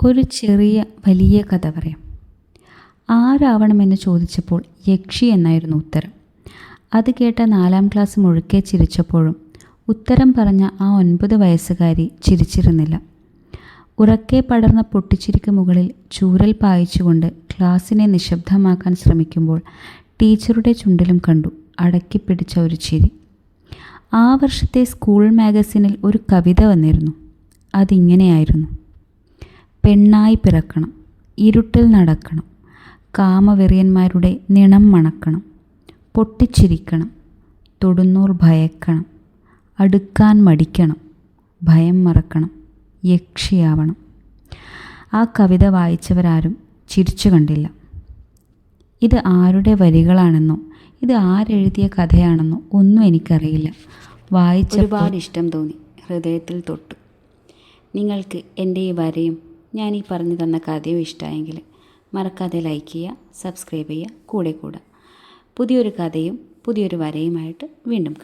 ഒരു ചെറിയ വലിയ കഥ പറയാം. ആരാവണമെന്ന് ചോദിച്ചപ്പോൾ യക്ഷി എന്നായിരുന്നു ഉത്തരം. അത് കേട്ട 4ാം ക്ലാസ് മുഴുക്കെ ചിരിച്ചപ്പോഴും ഉത്തരം പറഞ്ഞ ആ 9 വയസ്സുകാരി ചിരിച്ചിരുന്നില്ല. ഉറക്കെ പടർന്ന പൊട്ടിച്ചിരിക്ക് മുകളിൽ ചൂരൽ പായിച്ചുകൊണ്ട് ക്ലാസ്സിനെ നിശബ്ദമാക്കാൻ ശ്രമിക്കുമ്പോൾ ടീച്ചറുടെ ചുണ്ടിലും കണ്ടു അടക്കിപ്പിടിച്ച ഒരു ചിരി. ആ വർഷത്തെ സ്കൂൾ മാഗസിനിൽ ഒരു കവിത വന്നിരുന്നു. അതിങ്ങനെയായിരുന്നു: പെണ്ണായി പിറക്കണം, ഇരുട്ടിൽ നടക്കണം, കാമവെറിയന്മാരുടെ നിണം മണക്കണം, പൊട്ടിച്ചിരിക്കണം, തൊടുന്നോർ ഭയക്കണം, അടുക്കാൻ മടിക്കണം, ഭയം മറക്കണം, യക്ഷിയാവണം. ആ കവിത വായിച്ചവരാരും ചിരിച്ചു കണ്ടില്ല. ഇത് ആരുടെ വരികളാണെന്നോ ഇത് ആരെഴുതിയ കഥയാണെന്നോ ഒന്നും എനിക്കറിയില്ല. ഒരുപാട് ഇഷ്ടം തോന്നി, ഹൃദയത്തിൽ തൊട്ടു. നിങ്ങൾക്ക് എൻ്റെ ഈ വരയും ഞാൻ ഈ പറഞ്ഞു തന്ന കഥയും ഇഷ്ടമായെങ്കിൽ മറക്കാതെ ലൈക്ക് ചെയ്യുക, സബ്സ്ക്രൈബ് ചെയ്യുക, കൂടെ കൂടുക. പുതിയൊരു കഥയും പുതിയൊരു വരയുമായിട്ട് വീണ്ടും കാണാം.